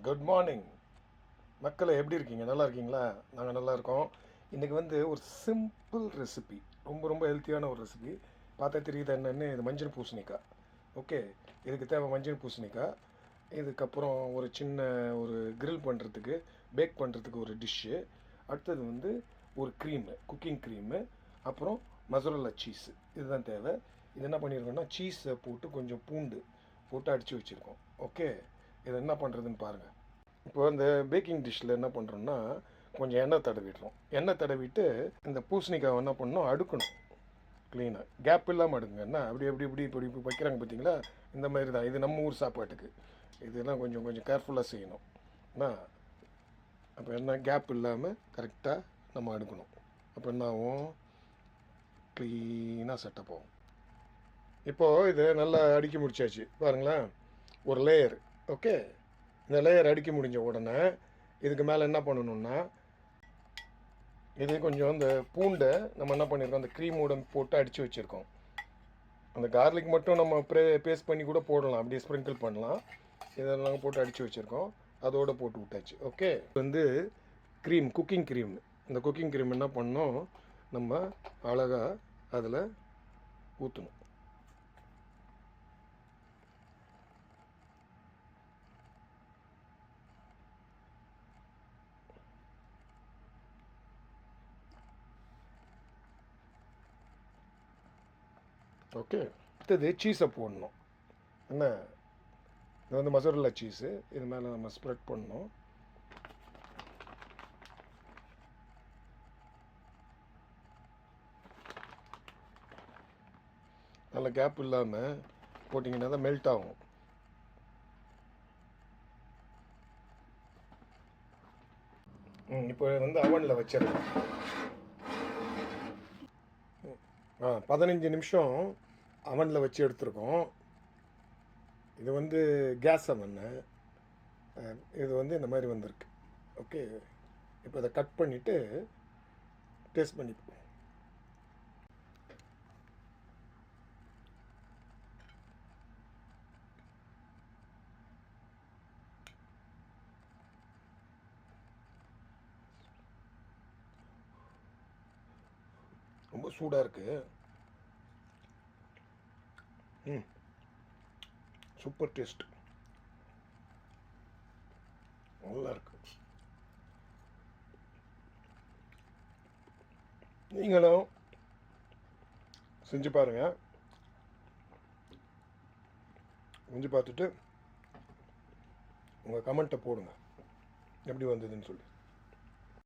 Good morning மக்களே, எப்படி இருக்கீங்க? நல்லா இருக்கீங்களா? நாங்கள் நல்லா இருக்கோம். இன்றைக்கி ஒரு சிம்பிள் ரெசிபி, ரொம்ப ரொம்ப ஹெல்த்தியான ஒரு ரெசிபி. பார்த்தா தெரியுது என்னென்னு. இது மஞ்சள் பூசணிக்காய். ஓகே, இதுக்கு தேவை மஞ்சள் பூசணிக்காய். இதுக்கப்புறம் ஒரு சின்ன ஒரு கிரில் பண்ணுறதுக்கு, பேக் பண்ணுறதுக்கு ஒரு டிஷ்ஷு. அடுத்தது ஒரு க்ரீமு, குக்கிங் க்ரீமு. அப்புறம் மொசரல்லா சீஸு. இதுதான் தேவை. இது என்ன பண்ணியிருக்கோம்னா, சீஸை போட்டு கொஞ்சம் பூண்டு போட்டு அடித்து வச்சுருக்கோம். ஓகே, இதை என்ன பண்ணுறதுன்னு பாருங்கள். இப்போ இந்த பேக்கிங் டிஷ்ஷில் என்ன பண்ணுறோன்னா, கொஞ்சம் எண்ணெய் தடவிடுறோம். எண்ணெய் தடவிட்டு இந்த பூசணிக்காவை என்ன பண்ணணும், அடுக்கணும். க்ளீனாக கேப் இல்லாமல் அடுக்குங்க. என்ன அப்படி அப்படி இப்படி இப்படி இப்படி வைக்கிறாங்க பார்த்தீங்களா? இந்த மாதிரி தான் இது நம்ம ஊர் சாப்பாட்டுக்கு. இதெல்லாம் கொஞ்சம் கொஞ்சம் கேர்ஃபுல்லாக செய்யணும். என்ன அப்போ என்ன கேப் இல்லாமல் கரெக்டாக நம்ம அடுக்கணும். அப்போ என்ன ஆகும், க்ளீனாக செட்டப் ஆகும். இப்போது இது நல்லா அடிக்க முடிச்சாச்சு பாருங்களேன், ஒரு லேயர். ஓகே, இந்த லேயர் அடிக்க முடிஞ்ச உடனே இதுக்கு மேலே என்ன பண்ணணுன்னா, இது கொஞ்சம் இந்த பூண்டை நம்ம என்ன பண்ணியிருக்கோம், அந்த க்ரீமோட போட்டு அடித்து வச்சுருக்கோம். அந்த கார்லிக் மட்டும் நம்ம பேஸ்ட் பண்ணி கூட போடலாம், அப்படியே ஸ்ப்ரிங்கிள் பண்ணலாம். இதெல்லாம் போட்டு அடித்து வச்சுருக்கோம், அதோடு போட்டு விட்டாச்சு. Okay, cream, cooking cream. இந்த குக்கிங் க்ரீம் என்ன பண்ணோம், நம்ம அழகாக அதில் ஊற்றணும். ஓகே, அடுத்தது சீஸை போடணும். என்ன, இது மொசரல்லா சீஸு. இது மேலே நம்ம ஸ்ப்ரெட் பண்ணணும். நல்ல கேப் இல்லாமல் போட்டிங்கன்னா தான் மெல்ட் ஆகும். இப்போ அவனில் வச்சிடலாம். 15 நிமிஷம் அவனில் வச்சு எடுத்துருக்கோம். இது கேஸ் அவன்னு. இது இந்த மாதிரி வந்திருக்கு. ஓகே, இப்போ இதை கட் பண்ணிவிட்டு டேஸ்ட் பண்ணிப்போம். ரொம்ப சூடாக இருக்குது. சூப்பர் டேஸ்ட், நல்லா இருக்கு. நீங்களும் செஞ்சு பாருங்கள். செஞ்சு பார்த்துட்டு உங்கள் கமெண்ட்டை போடுங்க, எப்படி வந்ததுன்னு சொல்லி.